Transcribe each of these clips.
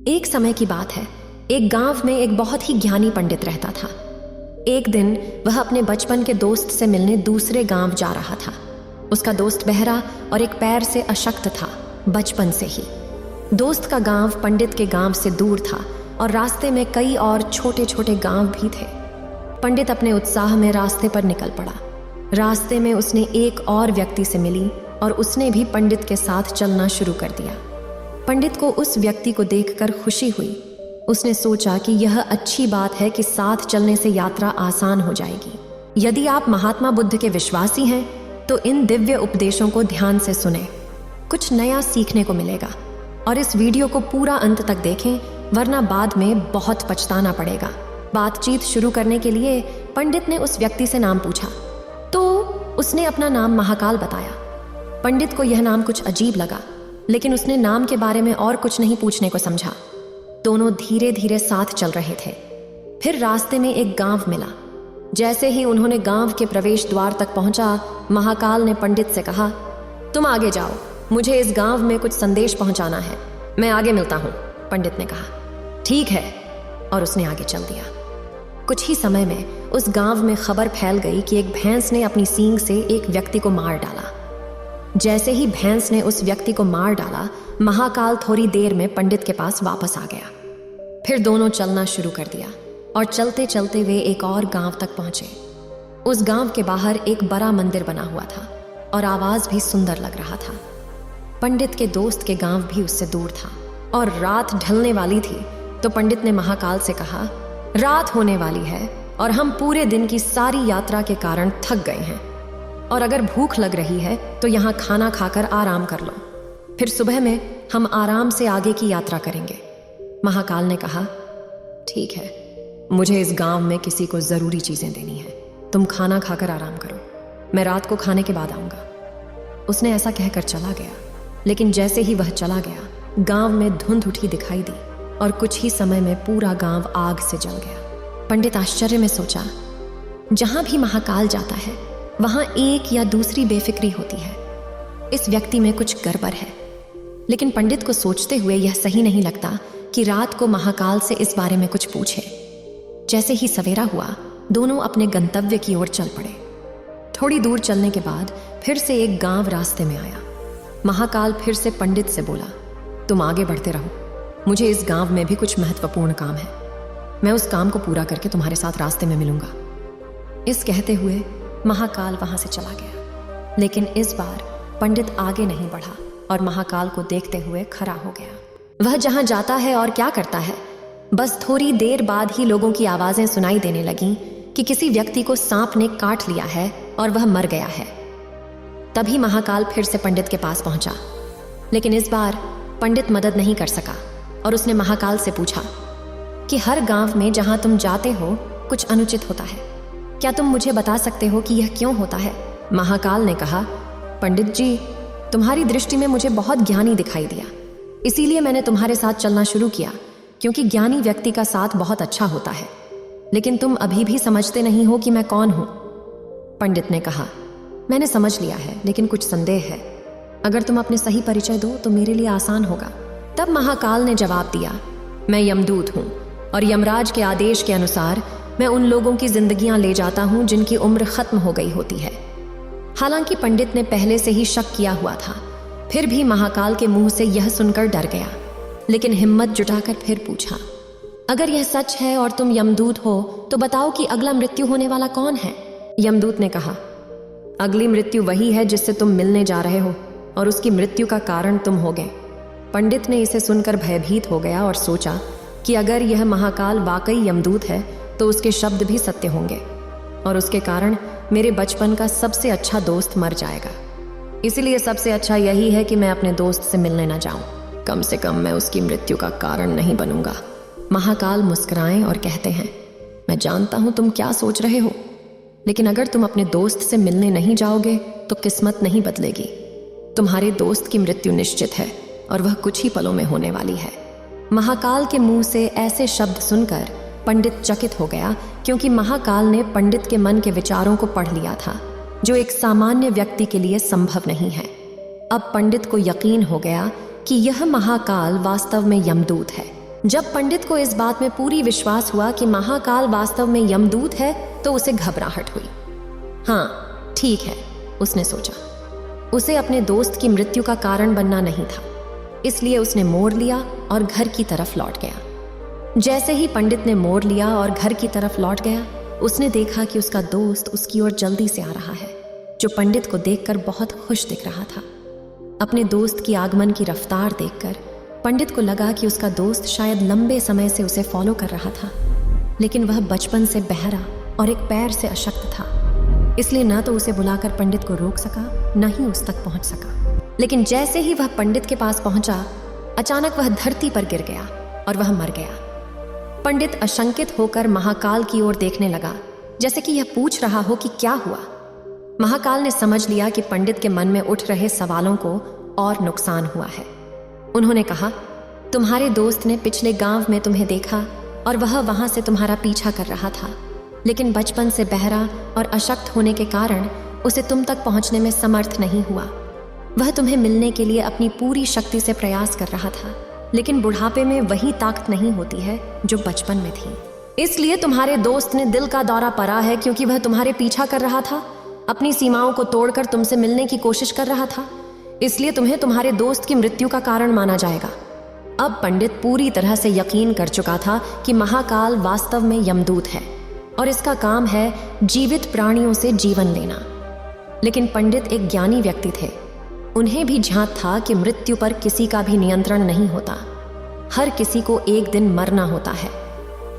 एक समय की बात है, एक गांव में एक बहुत ही ज्ञानी पंडित रहता था। एक दिन वह अपने बचपन के दोस्त से मिलने दूसरे गांव जा रहा था। उसका दोस्त बहरा और एक पैर से अशक्त था, बचपन से ही। दोस्त का गांव पंडित के गांव से दूर था और रास्ते में कई और छोटे छोटे गांव भी थे। पंडित अपने उत्साह में रास्ते पर निकल पड़ा। रास्ते में उसने एक और व्यक्ति से मिली और उसने भी पंडित के साथ चलना शुरू कर दिया। पंडित को उस व्यक्ति को देखकर खुशी हुई। उसने सोचा कि यह अच्छी बात है कि साथ चलने से यात्रा आसान हो जाएगी। यदि आप महात्मा बुद्ध के विश्वासी हैं तो इन दिव्य उपदेशों को ध्यान से सुनें, कुछ नया सीखने को मिलेगा। और इस वीडियो को पूरा अंत तक देखें, वरना बाद में बहुत पछताना पड़ेगा। बातचीत शुरू करने के लिए पंडित ने उस व्यक्ति से नाम पूछा तो उसने अपना नाम महाकाल बताया। पंडित को यह नाम कुछ अजीब लगा, लेकिन उसने नाम के बारे में और कुछ नहीं पूछने को समझा। दोनों धीरे धीरे साथ चल रहे थे। फिर रास्ते में एक गांव मिला। जैसे ही उन्होंने गांव के प्रवेश द्वार तक पहुंचा, महाकाल ने पंडित से कहा, तुम आगे जाओ, मुझे इस गांव में कुछ संदेश पहुंचाना है, मैं आगे मिलता हूं। पंडित ने कहा, ठीक है, और उसने आगे चल दिया। कुछ ही समय में उस गांव में खबर फैल गई कि एक भैंस ने अपनी सींग से एक व्यक्ति को मार डाला। जैसे ही भैंस ने उस व्यक्ति को मार डाला, महाकाल थोड़ी देर में पंडित के पास वापस आ गया। फिर दोनों चलना शुरू कर दिया और चलते चलते वे एक और गांव तक पहुंचे। उस गांव के बाहर एक बड़ा मंदिर बना हुआ था और आवाज भी सुंदर लग रहा था। पंडित के दोस्त के गांव भी उससे दूर था और रात ढलने वाली थी। तो पंडित ने महाकाल से कहा, रात होने वाली है और हम पूरे दिन की सारी यात्रा के कारण थक गए हैं, और अगर भूख लग रही है तो यहाँ खाना खाकर आराम कर लो, फिर सुबह में हम आराम से आगे की यात्रा करेंगे। महाकाल ने कहा, ठीक है, मुझे इस गांव में किसी को जरूरी चीजें देनी है, तुम खाना खाकर आराम करो, मैं रात को खाने के बाद आऊंगा। उसने ऐसा कहकर चला गया, लेकिन जैसे ही वह चला गया, गांव में धुंध उठी दिखाई दी और कुछ ही समय में पूरा गांव आग से जल गया। पंडित आश्चर्य में सोचा, जहां भी महाकाल जाता है वहां एक या दूसरी बेफिक्री होती है। इस व्यक्ति में कुछ गड़बड़ है। लेकिन पंडित को सोचते हुए यह सही नहीं लगता कि रात को महाकाल से इस बारे में कुछ पूछे। जैसे ही सवेरा हुआ, दोनों अपने गंतव्य की ओर चल पड़े। थोड़ी दूर चलने के बाद फिर से एक गांव रास्ते में आया। महाकाल फिर से पंडित से बोला, तुम आगे बढ़ते रहो, मुझे इस गांव में भी कुछ महत्वपूर्ण काम है, मैं उस काम को पूरा करके तुम्हारे साथ रास्ते में मिलूंगा। इस कहते हुए महाकाल वहां से चला गया। लेकिन इस बार पंडित आगे नहीं बढ़ा और महाकाल को देखते हुए खड़ा हो गया। वह जहां जाता है और क्या करता है, बस थोड़ी देर बाद ही लोगों की आवाजें सुनाई देने लगीं कि किसी व्यक्ति को सांप ने काट लिया है और वह मर गया है। तभी महाकाल फिर से पंडित के पास पहुंचा, लेकिन इस बार पंडित मदद नहीं कर सका और उसने महाकाल से पूछा कि हर गांव में जहां तुम जाते हो कुछ अनुचित होता है, क्या तुम मुझे बता सकते हो कि यह क्यों होता है? महाकाल ने कहा, पंडित जी, तुम्हारी दृष्टि में मुझे बहुत ज्ञानी दिखाई दिया, इसीलिए मैंने तुम्हारे साथ चलना शुरू किया, क्योंकि ज्ञानी व्यक्ति का साथ बहुत अच्छा होता है। लेकिन तुम अभी भी समझते नहीं हो कि मैं कौन हूं। पंडित ने कहा, मैंने समझ लिया है, लेकिन कुछ संदेह है। अगर तुम अपने सही परिचय दो तो मेरे लिए आसान होगा। तब महाकाल ने जवाब दिया, मैं यमदूत हूं और यमराज के आदेश के अनुसार मैं उन लोगों की जिंदगियां ले जाता हूं जिनकी उम्र खत्म हो गई होती है। हालांकि पंडित ने पहले से ही शक किया हुआ था, फिर भी महाकाल के मुंह से यह सुनकर डर गया, लेकिन हिम्मत जुटाकर फिर पूछा, अगर यह सच है और तुम यमदूत हो तो बताओ कि अगला मृत्यु होने वाला कौन है? यमदूत ने कहा, अगली मृत्यु वही है जिससे तुम मिलने जा रहे हो और उसकी मृत्यु का कारण तुम होगे। पंडित ने इसे सुनकर भयभीत हो गया और सोचा कि अगर यह महाकाल वाकई यमदूत है तो उसके शब्द भी सत्य होंगे और उसके कारण मेरे बचपन का सबसे अच्छा दोस्त मर जाएगा। इसलिए सबसे अच्छा यही है कि मैं अपने दोस्त से मिलने न जाऊं, कम से कम मैं उसकी मृत्यु का कारण नहीं बनूंगा। महाकाल मुस्कुराएं और कहते हैं, मैं जानता हूं तुम क्या सोच रहे हो, लेकिन अगर तुम अपने दोस्त से मिलने नहीं जाओगे तो किस्मत नहीं बदलेगी। तुम्हारे दोस्त की मृत्यु निश्चित है और वह कुछ ही पलों में होने वाली है। महाकाल के मुंह से ऐसे शब्द सुनकर पंडित चकित हो गया, क्योंकि महाकाल ने पंडित के मन के विचारों को पढ़ लिया था, जो एक सामान्य व्यक्ति के लिए संभव नहीं है। अब पंडित को यकीन हो गया कि यह महाकाल वास्तव में यमदूत है। जब पंडित को इस बात में पूरी विश्वास हुआ कि महाकाल वास्तव में यमदूत है तो उसे घबराहट हुई। हाँ ठीक है, उसने सोचा, उसे अपने दोस्त की मृत्यु का कारण बनना नहीं था, इसलिए उसने मोड़ लिया और घर की तरफ लौट गया। जैसे ही पंडित ने मोड़ लिया और घर की तरफ लौट गया, उसने देखा कि उसका दोस्त उसकी ओर जल्दी से आ रहा है, जो पंडित को देखकर बहुत खुश दिख रहा था। अपने दोस्त की आगमन की रफ्तार देखकर पंडित को लगा कि उसका दोस्त शायद लंबे समय से उसे फॉलो कर रहा था, लेकिन वह बचपन से बहरा और एक पैर से अशक्त था, इसलिए न तो उसे बुलाकर पंडित को रोक सका, न ही उस तक पहुंच सका। लेकिन जैसे ही वह पंडित के पास पहुंचा, अचानक वह धरती पर गिर गया और वह मर गया। पंडित आशंकित होकर महाकाल की ओर देखने लगा, जैसे कि यह पूछ रहा हो कि क्या हुआ। महाकाल ने समझ लिया कि पंडित के मन में उठ रहे सवालों को और नुकसान हुआ है। उन्होंने कहा, तुम्हारे दोस्त ने पिछले गांव में तुम्हें देखा और वह वहां से तुम्हारा पीछा कर रहा था, लेकिन बचपन से बहरा और अशक्त होने के कारण उसे तुम तक पहुंचने में समर्थ नहीं हुआ। वह तुम्हें मिलने के लिए अपनी पूरी शक्ति से प्रयास कर रहा था, लेकिन बुढ़ापे में वही ताकत नहीं होती है जो बचपन में थी। इसलिए तुम्हारे दोस्त ने दिल का दौरा पड़ा है, क्योंकि वह तुम्हारे पीछा कर रहा था, अपनी सीमाओं को तोड़कर तुमसे मिलने की कोशिश कर रहा था, इसलिए तुम्हें तुम्हारे दोस्त की मृत्यु का कारण माना जाएगा। अब पंडित पूरी तरह से यकीन कर चुका था कि महाकाल वास्तव में यमदूत है और इसका काम है जीवित प्राणियों से जीवन लेना। लेकिन पंडित एक ज्ञानी व्यक्ति थे, उन्हें भी झांक था कि मृत्यु पर किसी का भी नियंत्रण नहीं होता, हर किसी को एक दिन मरना होता है।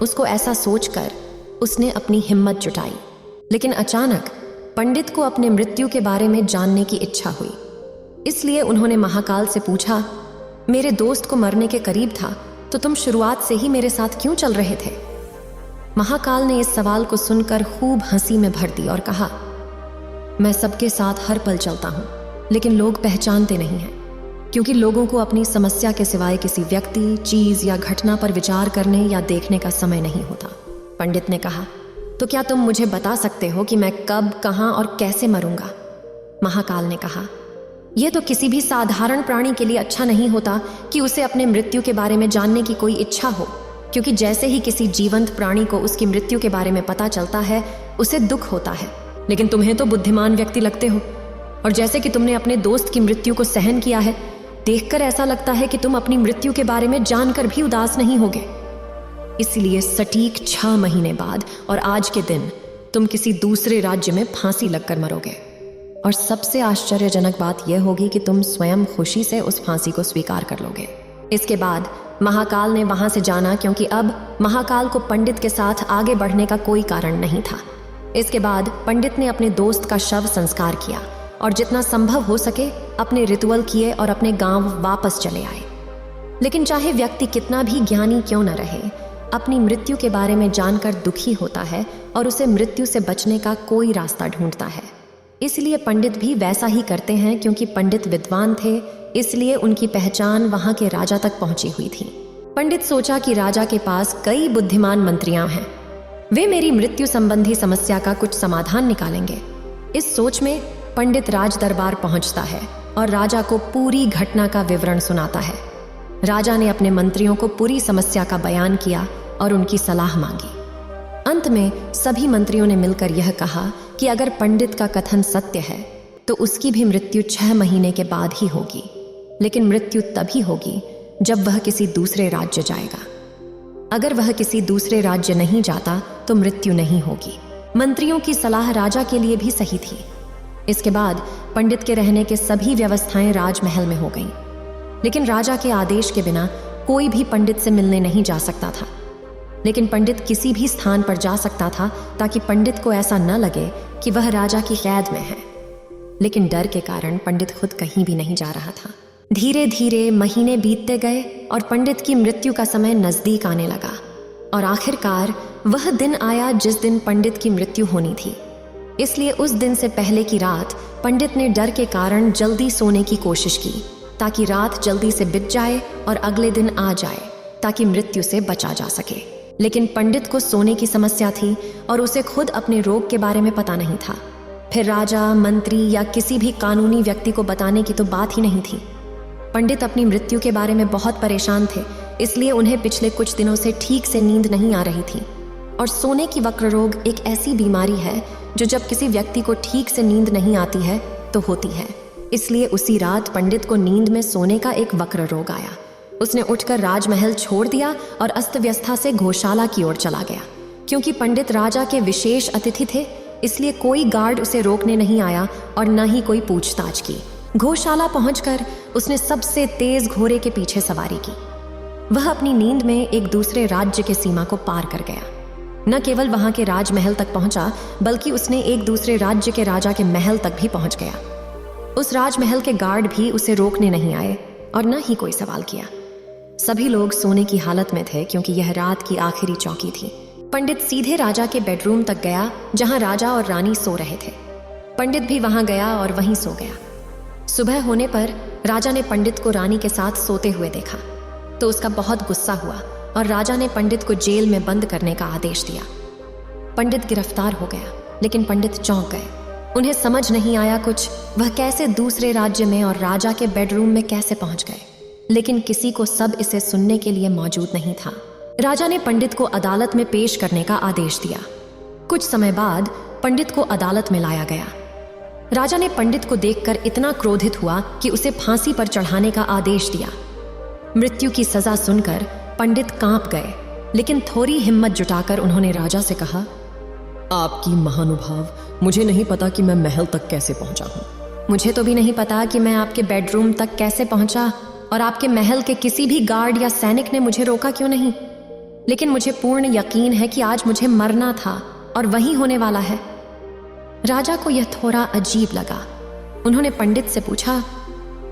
उसको ऐसा सोचकर उसने अपनी हिम्मत जुटाई, लेकिन अचानक पंडित को अपने मृत्यु के बारे में जानने की इच्छा हुई। इसलिए उन्होंने महाकाल से पूछा, मेरे दोस्त को मरने के करीब था तो तुम शुरुआत से ही मेरे साथ क्यों चल रहे थे? महाकाल ने इस सवाल को सुनकर खूब हंसी में भर दी और कहा, मैं सबके साथ हर पल चलता हूं, लेकिन लोग पहचानते नहीं हैं, क्योंकि लोगों को अपनी समस्या के सिवाय किसी व्यक्ति, चीज या घटना पर विचार करने या देखने का समय नहीं होता। पंडित ने कहा, तो क्या तुम मुझे बता सकते हो कि मैं कब, कहां और कैसे मरूंगा? महाकाल ने कहा, यह तो किसी भी साधारण प्राणी के लिए अच्छा नहीं होता कि उसे अपने मृत्यु के बारे में जानने की कोई इच्छा हो, क्योंकि जैसे ही किसी जीवंत प्राणी को उसकी मृत्यु के बारे में पता चलता है, उसे दुख होता है। लेकिन तुम्हें तो बुद्धिमान व्यक्ति लगते हो, और जैसे कि तुमने अपने दोस्त की मृत्यु को सहन किया है, देखकर ऐसा लगता है कि तुम अपनी मृत्यु के बारे में जानकर भी उदास नहीं होगे। इसलिए सटीक 6 महीने बाद और आज के दिन तुम किसी दूसरे राज्य में फांसी लगकर मरोगे। और सबसे आश्चर्यजनक बात यह होगी कि तुम स्वयं खुशी से उस फांसी को स्वीकार कर लोगे। इसके बाद महाकाल ने वहां से जाना, क्योंकि अब महाकाल को पंडित के साथ आगे बढ़ने का कोई कारण नहीं था। इसके बाद पंडित ने अपने दोस्त का शव संस्कार किया और जितना संभव हो सके अपने रिचुअल किए और अपने गांव वापस चले आए। लेकिन चाहे व्यक्ति कितना भी ज्ञानी क्यों न रहे, अपनी मृत्यु के बारे में जानकर दुखी होता है और उसे मृत्यु से बचने का कोई रास्ता ढूंढता है। इसलिए पंडित भी वैसा ही करते हैं, क्योंकि पंडित विद्वान थे, इसलिए उनकी पहचान वहां के राजा तक पहुंची हुई थी। पंडित सोचा कि राजा के पास कई बुद्धिमान मंत्रियां हैं, वे मेरी मृत्यु संबंधी समस्या का कुछ समाधान निकालेंगे। इस सोच में पंडित राज दरबार पहुंचता है और राजा को पूरी घटना का विवरण सुनाता है। राजा ने अपने मंत्रियों को पूरी समस्या का बयान किया और उनकी सलाह मांगी। अंत में सभी मंत्रियों ने मिलकर यह कहा कि अगर पंडित का कथन सत्य है तो उसकी भी मृत्यु 6 महीने के बाद ही होगी, लेकिन मृत्यु तभी होगी जब वह किसी दूसरे राज्य जाएगा। अगर वह किसी दूसरे राज्य नहीं जाता तो मृत्यु नहीं होगी। मंत्रियों की सलाह राजा के लिए भी सही थी। इसके बाद पंडित के रहने के सभी व्यवस्थाएं राजमहल में हो गईं, लेकिन राजा के आदेश के बिना कोई भी पंडित से मिलने नहीं जा सकता था। लेकिन पंडित किसी भी स्थान पर जा सकता था ताकि पंडित को ऐसा न लगे कि वह राजा की कैद में है। लेकिन डर के कारण पंडित खुद कहीं भी नहीं जा रहा था। धीरे धीरे महीने बीतते गए और पंडित की मृत्यु का समय नजदीक आने लगा, और आखिरकार वह दिन आया जिस दिन पंडित की मृत्यु होनी थी। इसलिए उस दिन से पहले की रात पंडित ने डर के कारण जल्दी सोने की कोशिश की, ताकि रात जल्दी से बीत जाए और अगले दिन आ जाए, ताकि मृत्यु से बचा जा सके। लेकिन पंडित को सोने की समस्या थी और उसे खुद अपने रोग के बारे में पता नहीं था। फिर राजा, मंत्री या किसी भी कानूनी व्यक्ति को बताने की तो बात ही नहीं थी। पंडित अपनी मृत्यु के बारे में बहुत परेशान थे, इसलिए उन्हें पिछले कुछ दिनों से ठीक से नींद नहीं आ रही थी। और सोने की वक्र रोग एक ऐसी बीमारी है जो जब किसी व्यक्ति को ठीक से नींद नहीं आती है तो होती है। इसलिए उसी रात पंडित को नींद में सोने का एक वक्र रोग आया। उसने उठकर राजमहल छोड़ दिया और अस्त व्यवस्था से गौशाला की ओर चला गया। क्योंकि पंडित राजा के विशेष अतिथि थे, इसलिए कोई गार्ड उसे रोकने नहीं आया और न ही कोई पूछताछ की। गौशाला पहुंचकर उसने सबसे तेज घोड़े के पीछे सवारी की। वह अपनी नींद में एक दूसरे राज्य के सीमा को पार कर गया। न केवल वहां के राजमहल तक पहुंचा, बल्कि उसने एक दूसरे राज्य के राजा के महल तक भी पहुंच गया। उस राजमहल के गार्ड भी उसे रोकने नहीं आए और न ही कोई सवाल किया। सभी लोग सोने की हालत में थे क्योंकि यह रात की आखिरी चौकी थी। पंडित सीधे राजा के बेडरूम तक गया जहां राजा और रानी सो रहे थे। पंडित भी वहां गया और वहीं सो गया। सुबह होने पर राजा ने पंडित को रानी के साथ सोते हुए देखा तो उसका बहुत गुस्सा हुआ और राजा ने पंडित को जेल में बंद करने का आदेश दिया। पंडित गिरफ्तार हो गया, लेकिन पंडित चौंक गए। उन्हें समझ नहीं आया कुछ, वह कैसे दूसरे राज्य में और राजा के बेडरूम में कैसे पहुंच गए। लेकिन किसी को सब इसे सुनने के लिए मौजूद नहीं था। राजा ने पंडित को अदालत में पेश करने का आदेश दिया। कुछ समय बाद पंडित को अदालत में लाया गया। राजा ने पंडित को देखकर इतना क्रोधित हुआ कि उसे फांसी पर चढ़ाने का आदेश दिया। मृत्यु की सजा सुनकर पंडित कांप गए, लेकिन थोड़ी हिम्मत जुटाकर उन्होंने राजा से कहा, आपकी महानुभाव, मुझे नहीं पता कि मैं महल तक कैसे पहुंचा हूं। मुझे तो भी नहीं पता कि मैं आपके बेडरूम तक कैसे पहुंचा और आपके महल के किसी भी गार्ड या सैनिक ने मुझे रोका क्यों नहीं। लेकिन मुझे पूर्ण यकीन है कि आज मुझे मरना था और वही होने वाला है। राजा को यह थोड़ा अजीब लगा। उन्होंने पंडित से पूछा,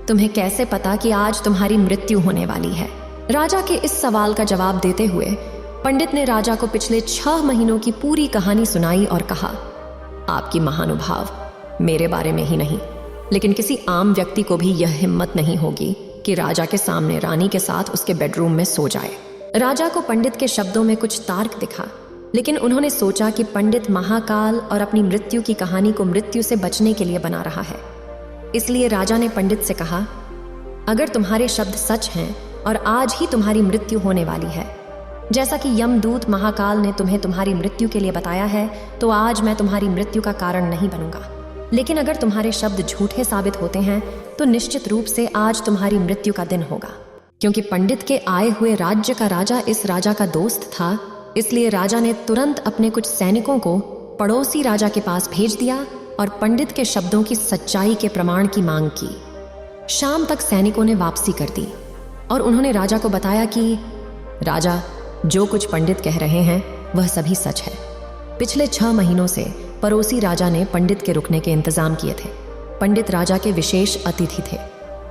तुम्हें कैसे पता कि आज तुम्हारी मृत्यु होने वाली है। राजा के इस सवाल का जवाब देते हुए पंडित ने राजा को पिछले 6 महीनों की पूरी कहानी सुनाई और कहा, आपकी महानुभाव, मेरे बारे में ही नहीं, लेकिन किसी आम व्यक्ति को भी यह हिम्मत नहीं होगी कि राजा के सामने रानी के साथ उसके बेडरूम में सो जाए। राजा को पंडित के शब्दों में कुछ तार्क दिखा, लेकिन उन्होंने सोचा कि पंडित महाकाल और अपनी मृत्यु की कहानी को मृत्यु से बचने के लिए बना रहा है। इसलिए राजा ने पंडित से कहा, अगर तुम्हारे शब्द सच हैं और आज ही तुम्हारी मृत्यु होने वाली है, जैसा कि यमदूत महाकाल ने तुम्हें तुम्हारी मृत्यु के लिए बताया है, तो आज मैं तुम्हारी मृत्यु का कारण नहीं बनूंगा। लेकिन अगर तुम्हारे शब्द झूठे साबित होते हैं तो निश्चित रूप से आज तुम्हारी मृत्यु का दिन होगा। क्योंकि पंडित के आए हुए राज्य का राजा इस राजा का दोस्त था, इसलिए राजा ने तुरंत अपने कुछ सैनिकों को पड़ोसी राजा के पास भेज दिया और पंडित के शब्दों की सच्चाई के प्रमाण की मांग की। शाम तक सैनिकों ने वापसी कर दी और उन्होंने राजा को बताया कि राजा, जो कुछ पंडित कह रहे हैं वह सभी सच है। पिछले 6 महीनों से पड़ोसी राजा ने पंडित के रुकने के इंतजाम किए थे। पंडित राजा के विशेष अतिथि थे।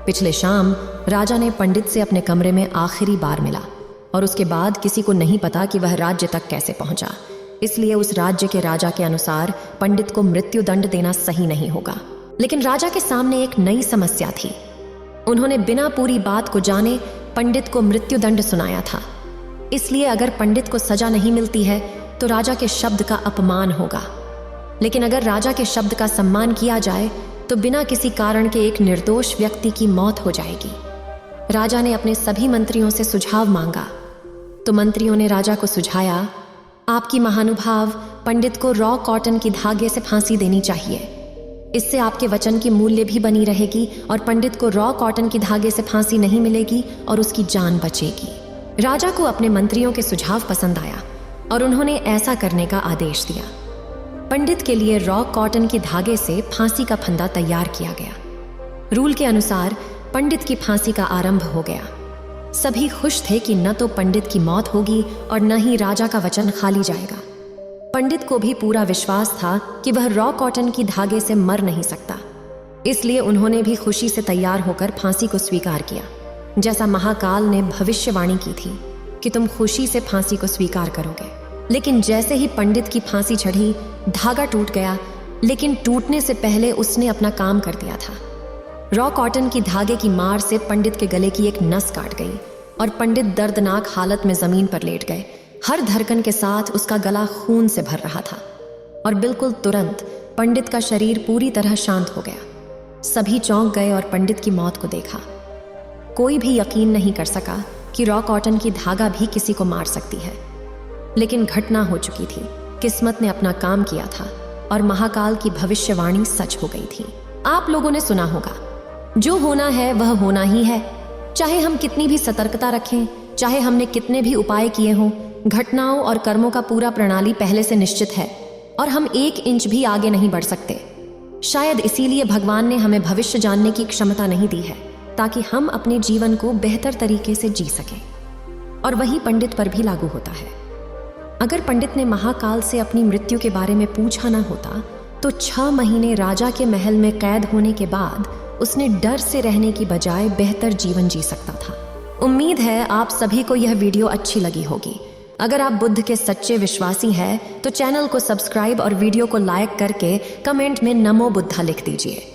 पिछले शाम राजा ने पंडित से अपने कमरे में आखिरी बार मिला और उसके बाद किसी को नहीं पता कि वह राज्य तक कैसे पहुंचा। इसलिए उस राज्य के राजा के अनुसार पंडित को मृत्यु दंड देना सही नहीं होगा। लेकिन राजा के सामने एक नई समस्या थी। उन्होंने बिना पूरी बात को जाने पंडित को मृत्यु दंड सुनाया था। इसलिए अगर पंडित को सजा नहीं मिलती है तो राजा के शब्द का अपमान होगा, लेकिन अगर राजा के शब्द का सम्मान किया जाए तो बिना किसी कारण के एक निर्दोष व्यक्ति की मौत हो जाएगी। राजा ने अपने सभी मंत्रियों से सुझाव मांगा तो मंत्रियों ने राजा को सुझाया, आपकी महानुभाव, पंडित को रॉ कॉटन की धागे से फांसी देनी चाहिए। इससे आपके वचन की मूल्य भी बनी रहेगी और पंडित को रॉ कॉटन की धागे से फांसी नहीं मिलेगी और उसकी जान बचेगी। राजा को अपने मंत्रियों के सुझाव पसंद आया और उन्होंने ऐसा करने का आदेश दिया। पंडित के लिए रॉ कॉटन की धागे से फांसी का फंदा तैयार किया गया। रूल के अनुसार पंडित की फांसी का आरंभ हो गया। सभी खुश थे कि न तो पंडित की मौत होगी और न ही राजा का वचन खाली जाएगा। पंडित को भी पूरा विश्वास था कि वह रॉ कॉटन की धागे से मर नहीं सकता, इसलिए उन्होंने भी खुशी से तैयार होकर फांसी को स्वीकार किया। जैसा महाकाल ने भविष्यवाणी की थी कि तुम खुशी से फांसी को स्वीकार करोगे। लेकिन जैसे ही पंडित की फांसी चढ़ी, धागा टूट गया, लेकिन टूटने से पहले उसने अपना काम कर दिया था। रॉ कॉटन की धागे की मार से पंडित के गले की एक नस काट गई और पंडित दर्दनाक हालत में जमीन पर लेट गए। हर धड़कन के साथ उसका गला खून से भर रहा था और बिल्कुल तुरंत पंडित का शरीर पूरी तरह शांत हो गया। सभी चौंक गए और पंडित की मौत को देखा। कोई भी यकीन नहीं कर सका कि रॉ कॉटन की धागा भी किसी को मार सकती है। लेकिन घटना हो चुकी थी, किस्मत ने अपना काम किया था और महाकाल की भविष्यवाणी सच हो गई थी। आप लोगों ने सुना होगा, जो होना है वह होना ही है। चाहे हम कितनी भी सतर्कता रखें, चाहे हमने कितने भी उपाय किए हों, घटनाओं और कर्मों का पूरा प्रणाली पहले से निश्चित है और हम 1 इंच भी आगे नहीं बढ़ सकते। शायद इसीलिए भगवान ने हमें भविष्य जानने की क्षमता नहीं दी है, ताकि हम अपने जीवन को बेहतर तरीके से जी सकें। और वही पंडित पर भी लागू होता है। अगर पंडित ने महाकाल से अपनी मृत्यु के बारे में पूछा ना होता तो 6 महीने राजा के महल में कैद होने के बाद उसने डर से रहने की बजाय बेहतर जीवन जी सकता था। उम्मीद है आप सभी को यह वीडियो अच्छी लगी होगी। अगर आप बुद्ध के सच्चे विश्वासी हैं तो चैनल को सब्सक्राइब और वीडियो को लाइक करके कमेंट में नमो बुद्धा लिख दीजिए।